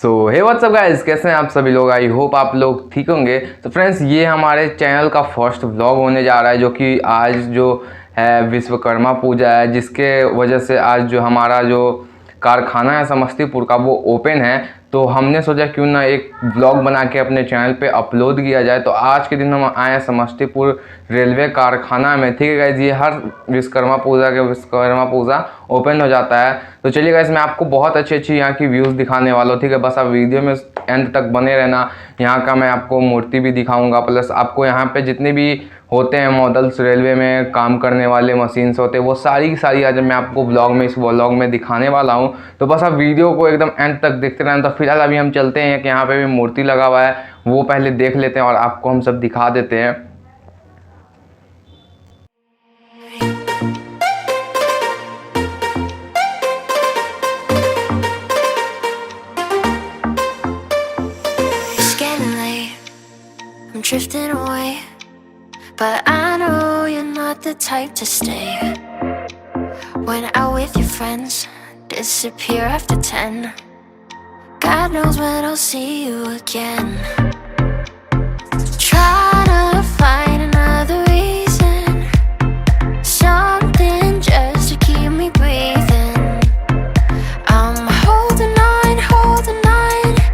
सो हे WhatsApp guys, कैसे हैं आप सभी लोग। आई होप आप लोग ठीक होंगे। तो फ्रेंड्स, ये हमारे चैनल का फर्स्ट व्लॉग होने जा रहा है, जो कि आज जो है विश्वकर्मा पूजा है, जिसके वजह से आज जो हमारा जो कारखाना है समस्तीपुर का वो ओपन है। तो हमने सोचा क्यों ना एक व्लॉग बना के अपने चैनल पे अपलोड किया जाए। तो आज के दिन हम आए हैं समस्तीपुर रेलवे कारखाना में। ठीक है गाइज, ये हर विश्वकर्मा पूजा ओपन हो जाता है। तो चलिए गाइज, मैं आपको बहुत अच्छी यहाँ की व्यूज़ दिखाने वाला हूँ। ठीक है, बस आप वीडियो में एंड तक बने रहना। यहाँ का मैं आपको मूर्ति भी दिखाऊंगा, प्लस आपको यहाँ पे जितने भी होते हैं मॉडल्स, रेलवे में काम करने वाले मशीन्स होते हैं, वो सारी की सारी आज मैं आपको ब्लॉग में, इस व्लॉग में दिखाने वाला हूँ। तो बस आप वीडियो को एकदम एंड तक देखते रहना। तो फिलहाल अभी हम चलते हैं कि यहाँ पे भी मूर्ति लगा हुआ है, वो पहले देख लेते हैं और आपको हम सब दिखा देते हैं। I'm drifting away, but I know you're not the type to stay. When out with your friends, disappear after 10. God knows when I'll see you again. Try to find another reason, something just to keep me breathing. I'm holding on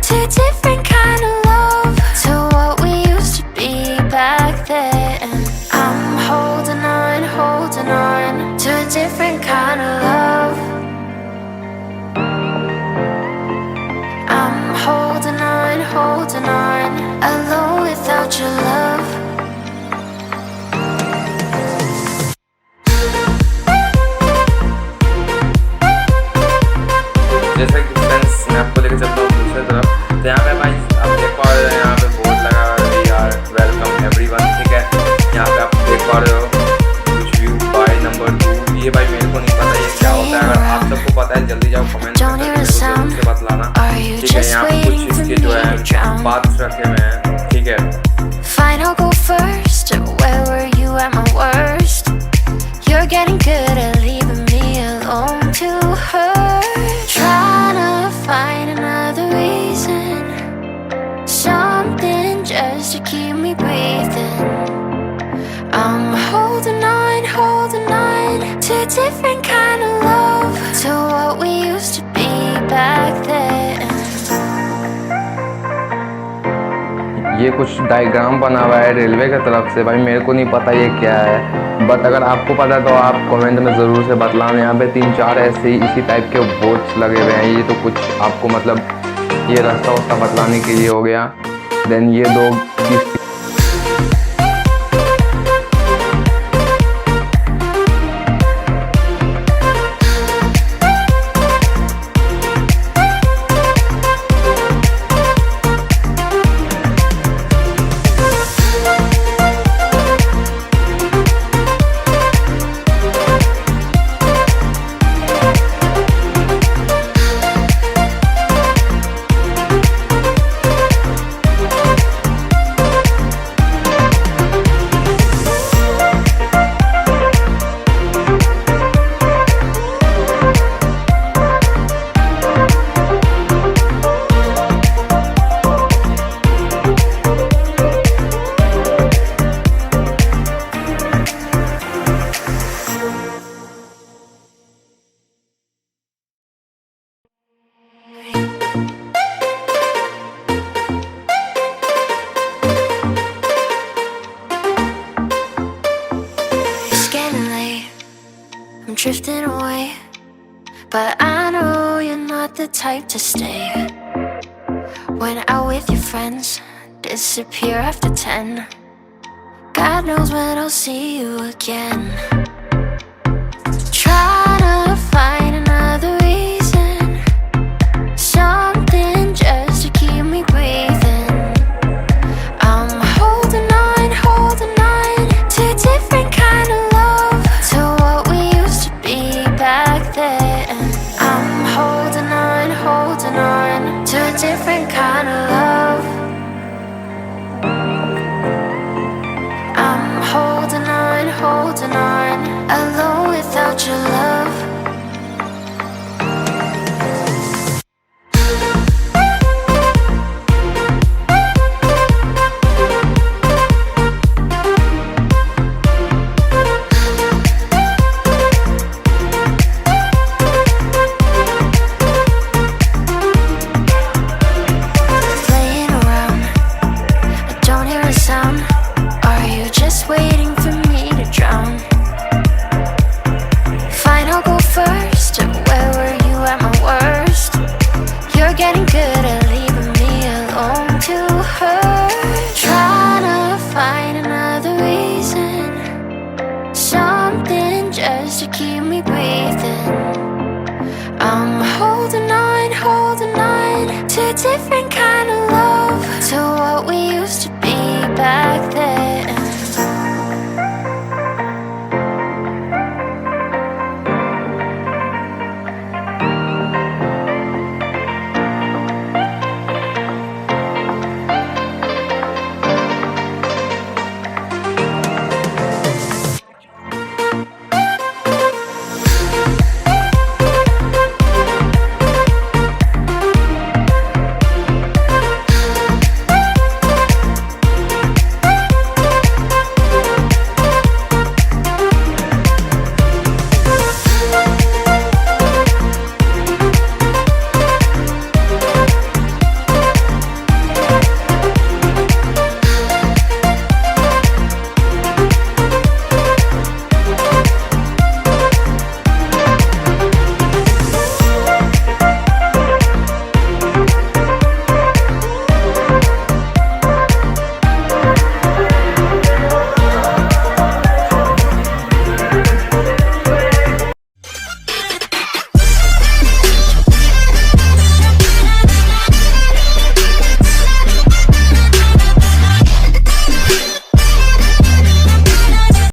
to a different kind of love, to what we used to be back then. I'm holding on to a different kind of love. I'm holding on, alone without your love. जैसे कि friends, मैं आपको लेकर चलता हूँ दूसरी तरफ। तो यहाँ पे भाई आप देख पा रहे हो, यहाँ पे बोर्ड लगा हुआ है, यार वेलकम एवरीवन। ठीक है, यहाँ पे आप देख पा रहे हो कुछ व्यू बाय नंबर 2। ये भाई मेरे को नहीं पता ये क्या होता है। अगर आप सबको पता है जल्दी जाओ कमेंट करके से बतलाना। ठीक है, यहाँ पे कुछ इसके जो है बात रखे हुए हैं। ठीक है, Fine, I'll go first. Where were you at my worst? You're getting good at leaving me alone to hurt. Trying to find another reason, something just to keep me breathing. I'm holding on to a different kind of love, to what we used to be back then. ये कुछ diagram बना हुआ है railway की तरफ से। भाई मेरे को नहीं पता ये क्या है, बट अगर आपको पता है तो आप कमेंट में ज़रूर से बतलाना। यहाँ पे 3-4 ऐसे ही इसी टाइप के बोर्ड्स लगे हुए हैं। ये तो कुछ आपको मतलब ये रास्ता बतलाने के लिए हो गया। देन ये दो I'm drifting away, but I know you're not the type to stay. When out with your friends, disappear after 10. God knows when I'll see you again. Try to find another reason, something just to keep me breathing. I'm holding on to a different kind of love, to what we used to be back then. I'm holding on to a different kind of love. I'm holding on, alone without your love. different kind of love to what we used to be back